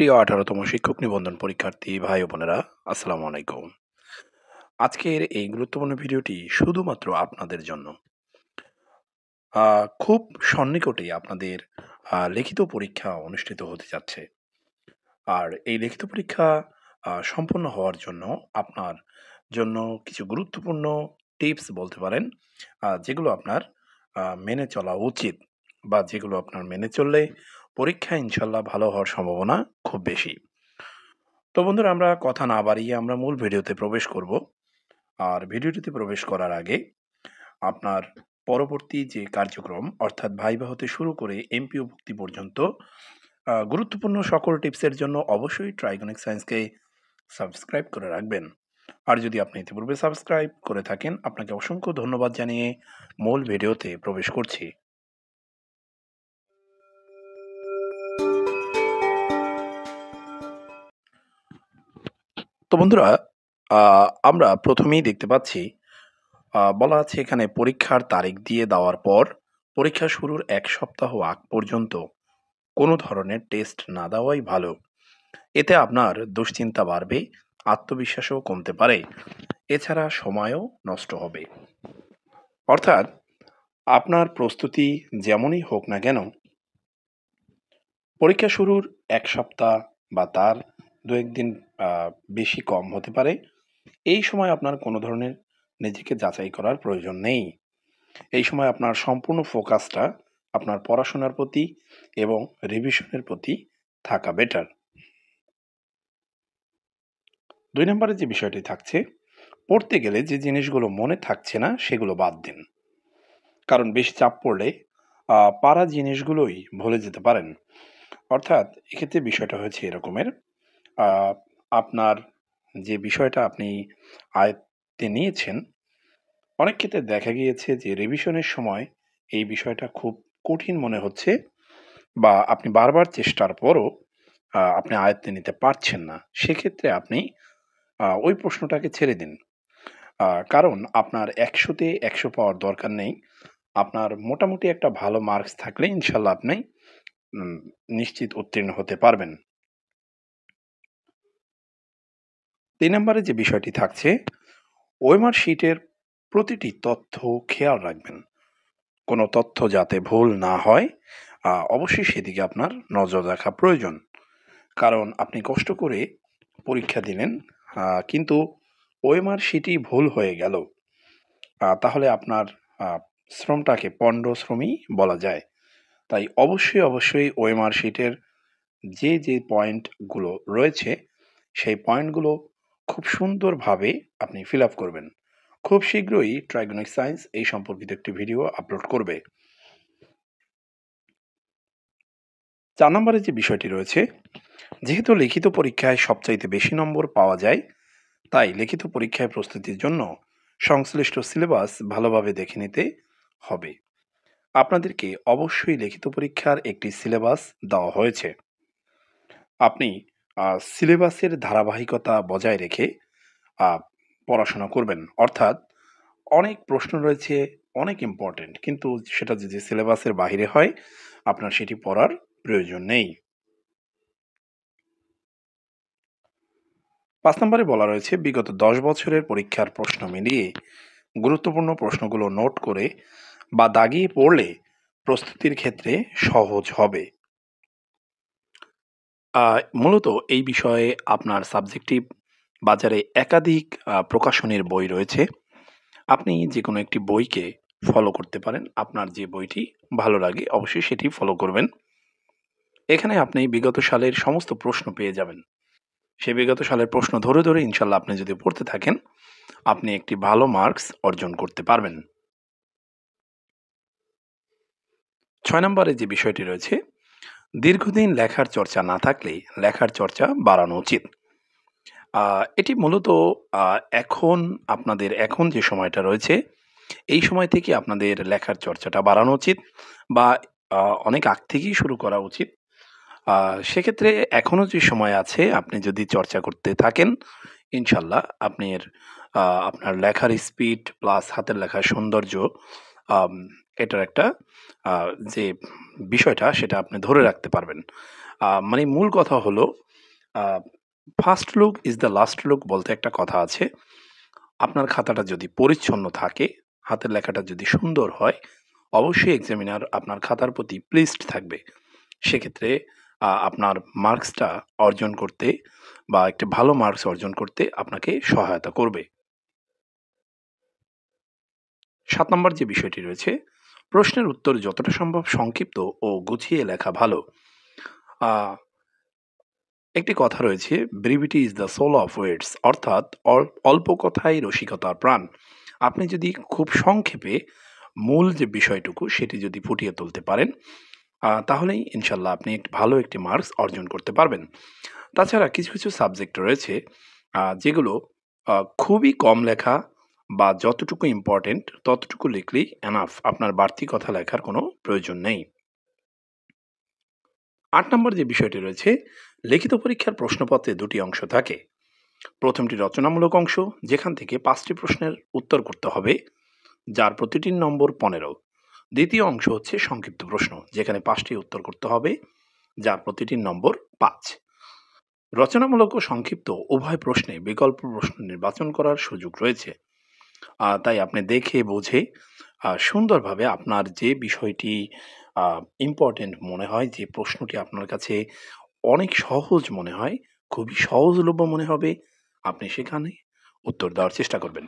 প্রিয় ১৮তম শিক্ষক নিবন্ধন পরীক্ষার্থী ভাই ও বোনেরা, আসসালামু আলাইকুম। আজকের এই গুরুত্বপূর্ণ ভিডিওটি শুধুমাত্র আপনাদের জন্য। খুব সন্নিকটেই আপনাদের লিখিত পরীক্ষা অনুষ্ঠিত হতে যাচ্ছে। আর এই লিখিত পরীক্ষা সম্পন্ন হওয়ার জন্য আপনার জন্য কিছু গুরুত্বপূর্ণ টিপস বলতে পারেন, যেগুলো আপনার মেনে চলা উচিত বা যেগুলো আপনার মেনে চললে পরীক্ষা ইনশাল্লাহ ভালো হওয়ার সম্ভাবনা খুব বেশি। তো বন্ধুরা, আমরা কথা না বাড়িয়ে আমরা মূল ভিডিওতে প্রবেশ করব। আর ভিডিওটিতে প্রবেশ করার আগে আপনার পরবর্তী যে কার্যক্রম অর্থাৎ ভাইভা হতে শুরু করে এমপিও ভুক্তি পর্যন্ত গুরুত্বপূর্ণ সকল টিপসের জন্য অবশ্যই ট্রাইগনিক সায়েন্সকে সাবস্ক্রাইব করে রাখবেন। আর যদি আপনি ইতিপূর্বে সাবস্ক্রাইব করে থাকেন, আপনাকে অসংখ্য ধন্যবাদ জানিয়ে মূল ভিডিওতে প্রবেশ করছি। তো বন্ধুরা, আমরা প্রথমেই দেখতে পাচ্ছি বলা আছে এখানে পরীক্ষার তারিখ দিয়ে দেওয়ার পর পরীক্ষা শুরুর ১ সপ্তাহ আগ পর্যন্ত কোনো ধরনের টেস্ট না দেওয়াই ভালো। এতে আপনার দুশ্চিন্তা বাড়বে, আত্মবিশ্বাসও কমতে পারে। এছাড়া সময়ও নষ্ট হবে। অর্থাৎ আপনার প্রস্তুতি যেমনই হোক না কেন, পরীক্ষা শুরুর ১ সপ্তাহ বা তার ২-১ দিন বেশি কম হতে পারে। এই সময় আপনার কোনো ধরনের নিজেকে যাচাই করার প্রয়োজন নেই। এই সময় আপনার সম্পূর্ণ ফোকাসটা আপনার পড়াশোনার প্রতি এবং রিভিশনের প্রতি থাকা বেটার। ২ নম্বরে যে বিষয়টি থাকছে, পড়তে গেলে যে জিনিসগুলো মনে থাকছে না সেগুলো বাদ দিন। কারণ বেশি চাপ পড়লে পারা জিনিসগুলোই ভুলে যেতে পারেন। অর্থাৎ এক্ষেত্রে বিষয়টা হচ্ছে এরকমের, আ আপনার যে বিষয়টা আপনি আয়ত্তে নিয়েছেন, অনেক ক্ষেত্রে দেখা গিয়েছে যে রিভিশনের সময় এই বিষয়টা খুব কঠিন মনে হচ্ছে বা আপনি বারবার চেষ্টার পরও আপনি আয়ত্তে নিতে পারছেন না। সেক্ষেত্রে আপনি ওই প্রশ্নটাকে ছেড়ে দিন। কারণ আপনার ১০০ তে ১০০ পাওয়ার দরকার নেই। আপনার মোটামুটি একটা ভালো মার্কস থাকলে ইনশাল্লাহ আপনি উম নিশ্চিত উত্তীর্ণ হতে পারবেন। ৩ নম্বরে যে বিষয়টি থাকছে, ওএমআর শিটের প্রতিটি তথ্য খেয়াল রাখবেন। কোনো তথ্য যাতে ভুল না হয়, অবশ্যই সেদিকে আপনার নজর রাখা প্রয়োজন। কারণ আপনি কষ্ট করে পরীক্ষা দিলেন, কিন্তু ওএমআর শিটই ভুল হয়ে গেল। তাহলে আপনার আ শ্রমটাকে পণ্ড শ্রমই বলা যায়। তাই অবশ্যই ওএমআর শিটের যে পয়েন্টগুলো রয়েছে, সেই পয়েন্টগুলো খুব সুন্দরভাবে আপনি ফিল আপ করবেন। খুব শীঘ্রই ট্রাইগনিক সায়েন্স এই সম্পর্কিত একটি ভিডিও আপলোড করবে। ৪ নম্বরে যে বিষয়টি রয়েছে, যেহেতু লিখিত পরীক্ষায় সবচাইতে বেশি নম্বর পাওয়া যায়, তাই লিখিত পরীক্ষায় প্রস্তুতির জন্য সংশ্লিষ্ট সিলেবাস ভালোভাবে দেখে নিতে হবে। আপনাদেরকে অবশ্যই লিখিত পরীক্ষার একটি সিলেবাস দেওয়া হয়েছে। আপনি সিলেবাসের ধারাবাহিকতা বজায় রেখে আ পড়াশোনা করবেন। অর্থাৎ অনেক প্রশ্ন রয়েছে, অনেক ইম্পোর্টেন্ট। কিন্তু সেটা যদি সিলেবাসের বাহিরে হয়, আপনার সেটি পড়ার প্রয়োজন নেই। ৫ নম্বরে বলা রয়েছে, বিগত ১০ বছরের পরীক্ষার প্রশ্ন মিলিয়ে গুরুত্বপূর্ণ প্রশ্নগুলো নোট করে বা দাগিয়ে পড়লে প্রস্তুতির ক্ষেত্রে সহজ হবে। মূলত এই বিষয়ে আপনার সাবজেক্টিভ বাজারে একাধিক প্রকাশনীর বই রয়েছে। আপনি যেকোনো একটি বইকে ফলো করতে পারেন। আপনার যে বইটি ভালো লাগে অবশ্যই সেটি ফলো করবেন। এখানে আপনি বিগত সালের সমস্ত প্রশ্ন পেয়ে যাবেন। সেই বিগত সালের প্রশ্ন ধরে ইনশাল্লাহ আপনি যদি পড়তে থাকেন, আপনি একটি ভালো মার্কস অর্জন করতে পারবেন। ৬ নম্বরে যে বিষয়টি রয়েছে, দীর্ঘদিন লেখার চর্চা না থাকলে লেখার চর্চা বাড়ানো উচিত। এটি মূলত এখন এখন যে সময়টা রয়েছে, এই সময় থেকে আপনাদের লেখার চর্চাটা বাড়ানো উচিত বা আ অনেক আগ থেকেই শুরু করা উচিত। সেক্ষেত্রে এখনো যে সময় আছে, আপনি যদি চর্চা করতে থাকেন, ইনশাল্লাহ আপনার লেখার স্পিড প্লাস হাতের লেখার সৌন্দর্য, আম এটার একটা যে বিষয়টা সেটা আপনি ধরে রাখতে পারবেন। মানে মূল কথা হলো, first look is the last look বলতে একটা কথা আছে। আপনার খাতাটা যদি পরিচ্ছন্ন থাকে, হাতের লেখাটা যদি সুন্দর হয়, অবশ্যই এক্সামিনার আপনার খাতার প্রতি প্লিজড থাকবে। সেক্ষেত্রে আপনার মার্কসটা অর্জন করতে বা একটা ভালো মার্কস অর্জন করতে আপনাকে সহায়তা করবে। ৭ নম্বর যে বিষয়টি রয়েছে, প্রশ্নের উত্তর যতটা সম্ভব সংক্ষিপ্ত ও গুছিয়ে লেখা ভালো। আ একটি কথা রয়েছে, "brevity is the soul of words", অর্থাৎ অল্প কথাই রসিকতার প্রাণ। আপনি যদি খুব সংক্ষেপে মূল যে বিষয়টুকু সেটি যদি ফুটিয়ে তুলতে পারেন, তাহলেই ইনশাল্লাহ আপনি ভালো একটি মার্কস অর্জন করতে পারবেন। তাছাড়া কিছু, কিছু সাবজেক্ট রয়েছে যেগুলো খুবই কম লেখা বা যতটুকু ইম্পর্টেন্ট ততটুকু লিখলেই এনাফ। আপনার বাড়তি কথা লেখার কোনো প্রয়োজন নেই। ৮ নম্বর যে বিষয়টি রয়েছে, লিখিত পরীক্ষার প্রশ্নপত্রে ২ টি অংশ থাকে। প্রথমটি রচনামূলক অংশ, যেখান থেকে ৫ টি প্রশ্নের উত্তর করতে হবে, যার প্রতিটির নম্বর ১৫। দ্বিতীয় অংশ হচ্ছে সংক্ষিপ্ত প্রশ্ন, যেখানে ৫ টি উত্তর করতে হবে, যার প্রতিটির নম্বর ৫। রচনামূলক ও সংক্ষিপ্ত উভয় প্রশ্নে বিকল্প প্রশ্ন নির্বাচন করার সুযোগ রয়েছে। তাই আপনি দেখে বুঝে সুন্দরভাবে আপনার যে বিষয়টি ইম্পর্টেন্ট মনে হয়, যে প্রশ্নটি আপনার কাছে অনেক সহজ মনে হয়, খুবই সহজলভ্য মনে হবে, আপনি সেখানে উত্তর দেওয়ার চেষ্টা করবেন।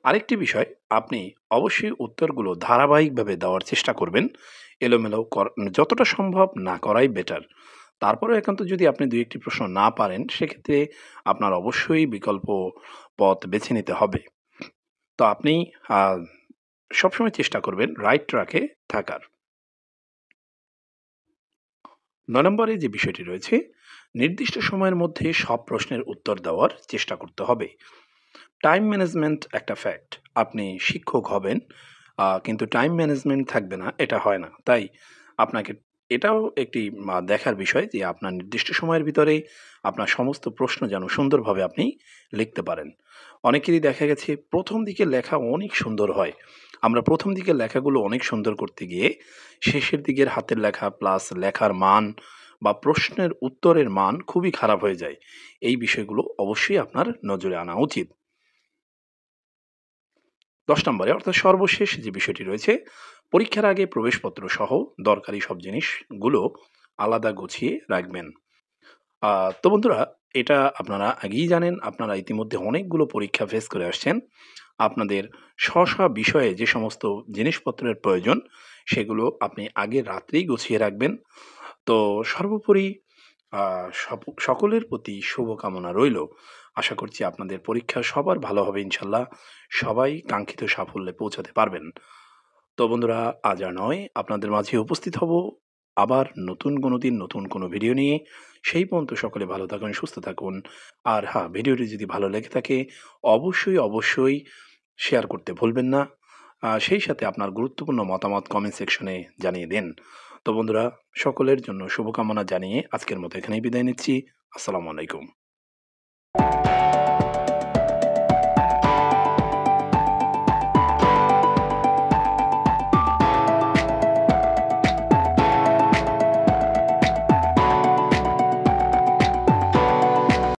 আরেকটি বিষয়, আপনি অবশ্যই উত্তরগুলো ধারাবাহিকভাবে দেওয়ার চেষ্টা করবেন। এলোমেলো যতটা সম্ভব না করাই বেটার। তারপরেও একান্ত যদি আপনি ২-১ টি প্রশ্ন না পারেন, সেক্ষেত্রে আপনার অবশ্যই বিকল্প পথ বেছে নিতে হবে। তো আপনি আ সবসময় চেষ্টা করবেন রাইট ট্র্যাকে থাকার। ৯ নম্বরে যে বিষয়টি রয়েছে, নির্দিষ্ট সময়ের মধ্যে সব প্রশ্নের উত্তর দেওয়ার চেষ্টা করতে হবে। টাইম ম্যানেজমেন্ট একটা ফ্যাক্ট। আপনি শিক্ষক হবেন, কিন্তু টাইম ম্যানেজমেন্ট থাকবে না, এটা হয় না। তাই আপনাকে এটাও একটি দেখার বিষয় যে আপনার নির্দিষ্ট সময়ের ভিতরে আপনার সমস্ত প্রশ্ন যেন সুন্দরভাবে আপনি লিখতে পারেন। অনেকেরই দেখা গেছে ১ম দিকের লেখা অনেক সুন্দর হয়। আমরা ১ম দিকের লেখাগুলো অনেক সুন্দর করতে গিয়ে শেষের দিকের হাতের লেখা প্লাস লেখার মান বা প্রশ্নের উত্তরের মান খুবই খারাপ হয়ে যায়। এই বিষয়গুলো অবশ্যই আপনার নজরে আনা উচিত। ১০ নম্বরে অর্থাৎ সর্বশেষ যে বিষয়টি রয়েছে, পরীক্ষার আগে প্রবেশপত্র সহ দরকারি সব জিনিসগুলো আলাদা গুছিয়ে রাখবেন। আ তো বন্ধুরা, এটা আপনারা আগেই জানেন, আপনারা ইতিমধ্যে অনেকগুলো পরীক্ষা ফেস করে আসছেন। আপনাদের বিষয়ে যে সমস্ত জিনিসপত্রের প্রয়োজন, সেগুলো আপনি আগের রাত্রেই গুছিয়ে রাখবেন। তো সর্বোপরি আ সকলের প্রতি শুভকামনা রইলো। আশা করছি আপনাদের পরীক্ষা সবার ভালো হবে ইনশাল্লাহ। সবাই কাঙ্ক্ষিত সাফল্যে পৌঁছাতে পারবেন। তো বন্ধুরা, আজ আর নয়, আপনাদের মাঝে উপস্থিত হব আবার নতুন কোনো দিন নতুন কোনো ভিডিও নিয়ে। সেই পর্যন্ত সকলে ভালো থাকুন, সুস্থ থাকুন। আর হ্যাঁ, ভিডিওটি যদি ভালো লেগে থাকে অবশ্যই, অবশ্যই শেয়ার করতে ভুলবেন না। সেই সাথে আপনার গুরুত্বপূর্ণ মতামত কমেন্ট সেকশনে জানিয়ে দেন। তো বন্ধুরা, সকলের জন্য শুভকামনা জানিয়ে আজকের মতো এখানেই বিদায় নিচ্ছি। আসসালামু আলাইকুম।